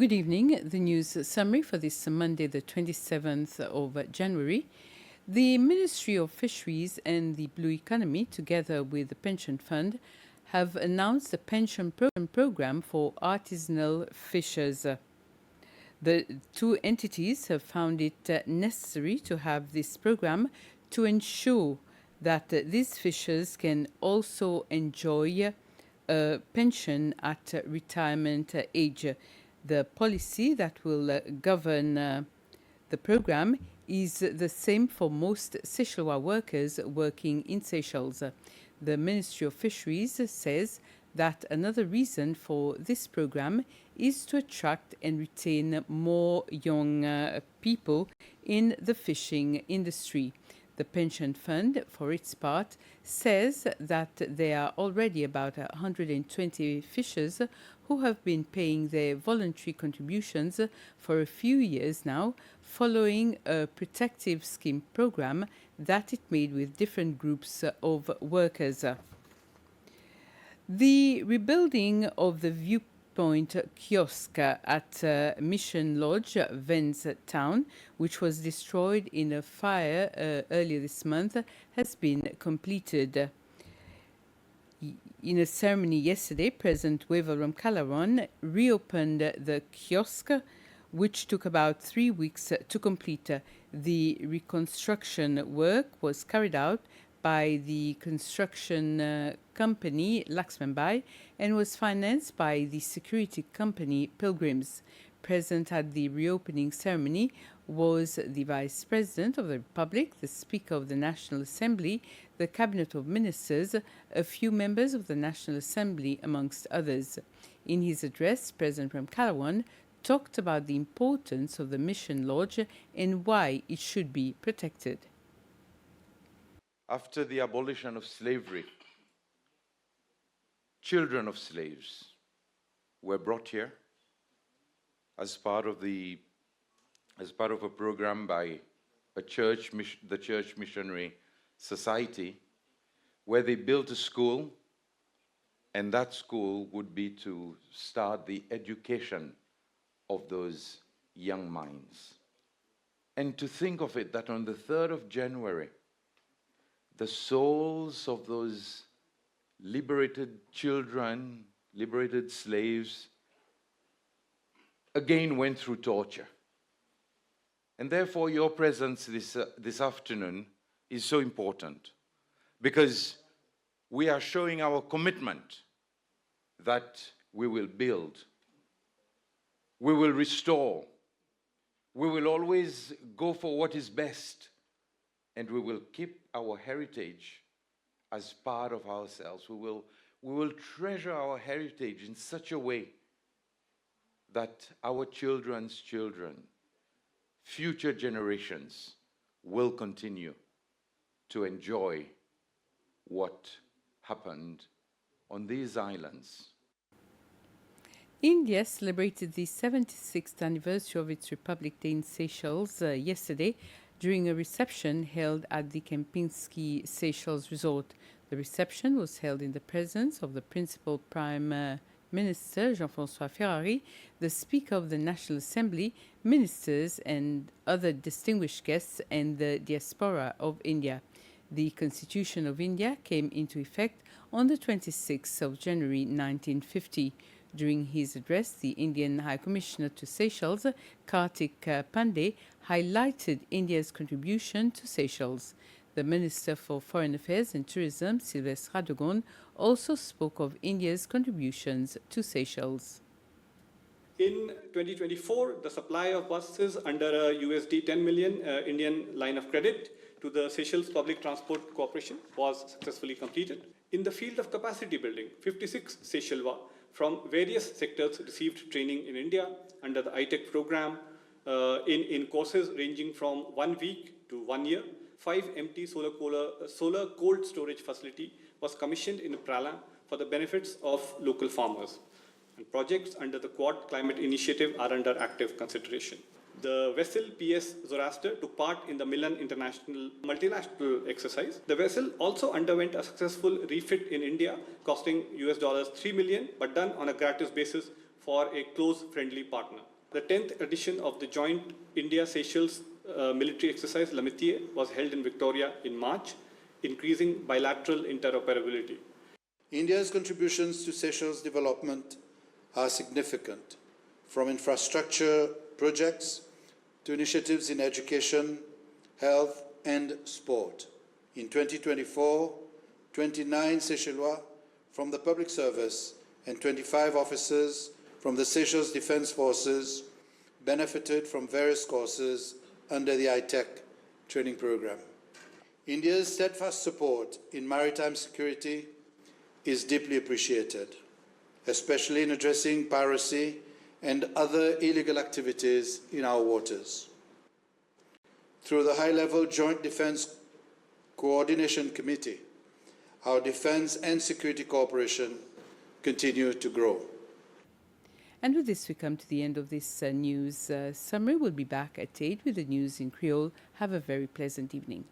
Good evening. The news summary for this Monday, the 27th of January. The Ministry of Fisheries and the Blue Economy, together with the Pension Fund, have announced a pension program for artisanal fishers. The two entities have found it necessary to have this program to ensure that these fishers can also enjoy a pension at retirement age. The policy that will govern the program is the same for most Seychelles workers working in Seychelles. The Ministry of Fisheries says that another reason for this program is to attract and retain more young people in the fishing industry. The pension fund, for its part, says that there are already about 120 fishers who have been paying their voluntary contributions for a few years now, following a protective scheme program that it made with different groups of workers. The rebuilding of the Viewpoint kiosk at Mission Lodge, Vence Town, which was destroyed in a fire earlier this month, has been completed. In a ceremony yesterday, President Wevaram Kalaron reopened the kiosk, which took about 3 weeks to complete. The reconstruction work was carried out by the construction company Laxmanbai and was financed by the security company Pilgrims. Present at the reopening ceremony was the Vice President of the Republic, the Speaker of the National Assembly, the Cabinet of Ministers, a few members of the National Assembly, amongst others. In his address, President Ramkalawan talked about the importance of the Mission Lodge and why it should be protected. After the abolition of slavery, children of slaves were brought here as part of a program by the Church Missionary Society, where they built a school, and that school would be to start the education of those young minds. And to think of it that on the 3rd of January, the souls of those liberated children, liberated slaves, again went through torture. And therefore your presence this afternoon is so important, because we are showing our commitment that we will build, we will restore, we will always go for what is best, and we will keep our heritage as part of ourselves. We will treasure our heritage in such a way that our children's children, future generations, will continue to enjoy what happened on these islands. India celebrated the 76th anniversary of its Republic Day in Seychelles yesterday during a reception held at the Kempinski Seychelles Resort. The reception was held in the presence of the Principal Prime Minister Jean-François Ferrari, the Speaker of the National Assembly, ministers and other distinguished guests, and the diaspora of India. The Constitution of India came into effect on the 26th of January 1950. During his address, the Indian High Commissioner to Seychelles, Kartik Pandey, highlighted India's contribution to Seychelles. The Minister for Foreign Affairs and Tourism, Sylvestre Radogon, also spoke of India's contributions to Seychelles. In 2024, the supply of buses under a USD 10 million Indian line of credit to the Seychelles Public Transport Corporation was successfully completed. In the field of capacity building, 56 Seychellois from various sectors received training in India under the ITEC program in courses ranging from 1 week to 1 year. 5 empty solar cold storage facility was commissioned in Prala for the benefits of local farmers. And projects under the Quad Climate Initiative are under active consideration. The vessel PS Zoroaster took part in the Milan International multinational exercise. The vessel also underwent a successful refit in India, costing $3 million, but done on a gratis basis for a close friendly partner. The 10th edition of the joint India-Seychelles military exercise, L'Amitié, was held in Victoria in March, increasing bilateral interoperability. India's contributions to Seychelles development are significant, from infrastructure projects to initiatives in education, health, and sport. In 2024, 29 Seychellois from the public service and 25 officers from the Seychelles Defense Forces benefited from various courses under the high-tech training program. India's steadfast support in maritime security is deeply appreciated, especially in addressing piracy and other illegal activities in our waters. Through the high-level Joint Defense Coordination Committee, our defense and security cooperation continue to grow. And with this, we come to the end of this news summary. We'll be back at 8 with the news in Creole. Have a very pleasant evening.